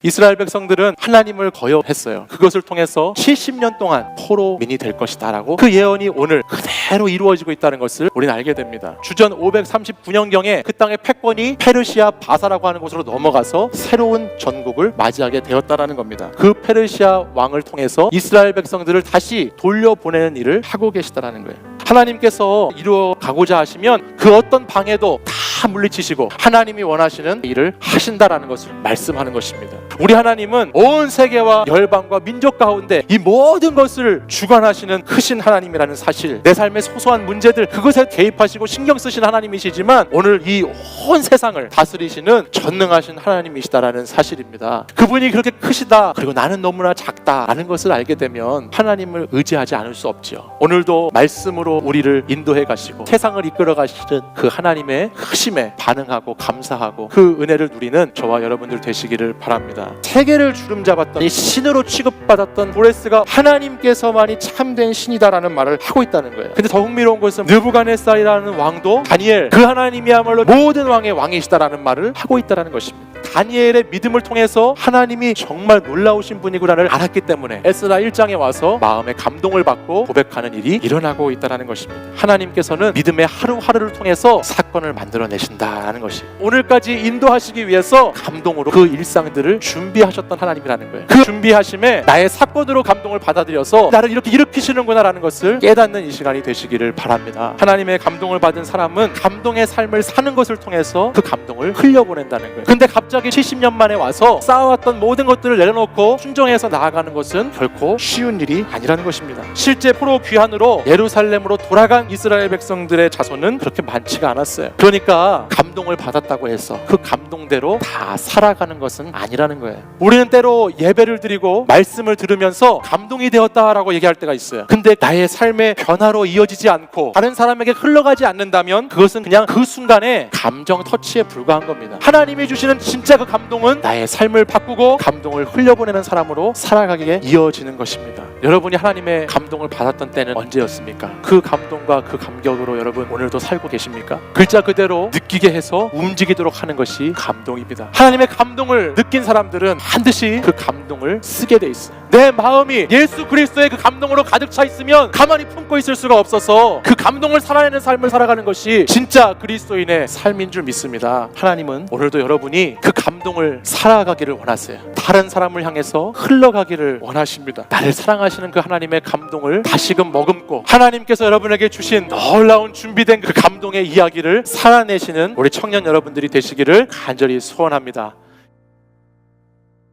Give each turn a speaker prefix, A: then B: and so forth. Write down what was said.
A: 이스라엘 백성들은 하나님을 거역했어요. 그것을 통해서 70년 동안 포로민이 될 것이다 라고 그 예언이 오늘 그대로 이루어지고 있다는 것을 우리는 알게 됩니다. 주전 539년경에 그 땅의 패권이 페르시아 바사라고 하는 곳으로 넘어가서 새로운 전국을 맞이하게 되었다라는 겁니다. 그 페르시아 왕을 통해서 이스라엘 백성들을 다시 돌려보내는 일을 하고 계시다라는 거예요. 하나님께서 이루어가고자 하시면 그 어떤 방해도 다 물리치시고 하나님이 원하시는 일을 하신다라는 것을 말씀하는 것입니다. 우리 하나님은 온 세계와 열방과 민족 가운데 이 모든 것을 주관하시는 크신 하나님이라는 사실, 내 삶의 소소한 문제들 그것에 개입하시고 신경 쓰신 하나님이시지만 오늘 이 온 세상을 다스리시는 전능하신 하나님이시다라는 사실입니다. 그분이 그렇게 크시다, 그리고 나는 너무나 작다라는 것을 알게 되면 하나님을 의지하지 않을 수 없죠. 오늘도 말씀으로 우리를 인도해 가시고 세상을 이끌어 가시는 그 하나님의 크심에 반응하고 감사하고 그 은혜를 누리는 저와 여러분들 되시기를 바랍니다. 세계를 주름잡았던 이 신으로 취급받았던 고레스가 하나님께서만이 참된 신이다라는 말을 하고 있다는 거예요. 근데 더 흥미로운 것은 느부갓네살이라는 왕도 다니엘, 그 하나님이야말로 모든 왕의 왕이시다라는 말을 하고 있다는 것입니다. 다니엘의 믿음을 통해서 하나님이 정말 놀라우신 분이구나를 알았기 때문에 에스라 1장에 와서 마음의 감동을 받고 고백하는 일이 일어나고 있다는 것입니다. 하나님께서는 믿음의 하루하루를 통해서 사건을 만들어내신다는 것이 오늘까지 인도하시기 위해서 감동으로 그 일상들을 준비하셨던 하나님이라는 거예요. 그 준비하심에 나의 사건으로 감동을 받아들여서 나를 이렇게 일으키시는구나 라는 것을 깨닫는 이 시간이 되시기를 바랍니다. 하나님의 감동을 받은 사람은 감동의 삶을 사는 것을 통해서 그 감동을 흘려보낸다는 거예요. 근데 갑자기 70년 만에 와서 쌓아왔던 모든 것들을 내려놓고 순종해서 나아가는 것은 결코 쉬운 일이 아니라는 것입니다. 실제 포로 귀환으로 예루살렘으로 돌아간 이스라엘 백성들의 자손은 그렇게 많지가 않았어요. 그러니까 감동을 받았다고 해서 그 감동대로 다 살아가는 것은 아니라는 거예요. 우리는 때로 예배를 드리고 말씀을 들으면서 감동이 되었다라고 얘기할 때가 있어요. 근데 나의 삶의 변화로 이어지지 않고 다른 사람에게 흘러가지 않는다면 그것은 그냥 그 순간에 감정 터치에 불과한 겁니다. 하나님이 주시는 진짜 그 감동은 나의 삶을 바꾸고 감동을 흘려보내는 사람으로 살아가기에 이어지는 것입니다. 여러분이 하나님의 감동을 받았던 때는 언제였습니까? 그 감동과 그 감격으로 여러분 오늘도 살고 계십니까? 글자 그대로 느끼게 해서 움직이도록 하는 것이 감동입니다. 하나님의 감동을 느낀 사람들은 반드시 그 감동을 쓰게 돼 있어요. 내 마음이 예수 그리스도의 그 감동으로 가득 차 있으면 가만히 품고 있을 수가 없어서 그 감동을 살아내는 삶을 살아가는 것이 진짜 그리스도인의 삶인 줄 믿습니다. 하나님은 오늘도 여러분이 그 감동을 살아가기를 원하세요. 다른 사람을 향해서 흘러가기를 원하십니다. 나를 사랑하시는 그 하나님의 감동을 다시금 머금고 하나님께서 여러분에게 주신 놀라운 준비된 그 감동의 이야기를 살아내시는 우리 청년 여러분들이 되시기를 간절히 소원합니다.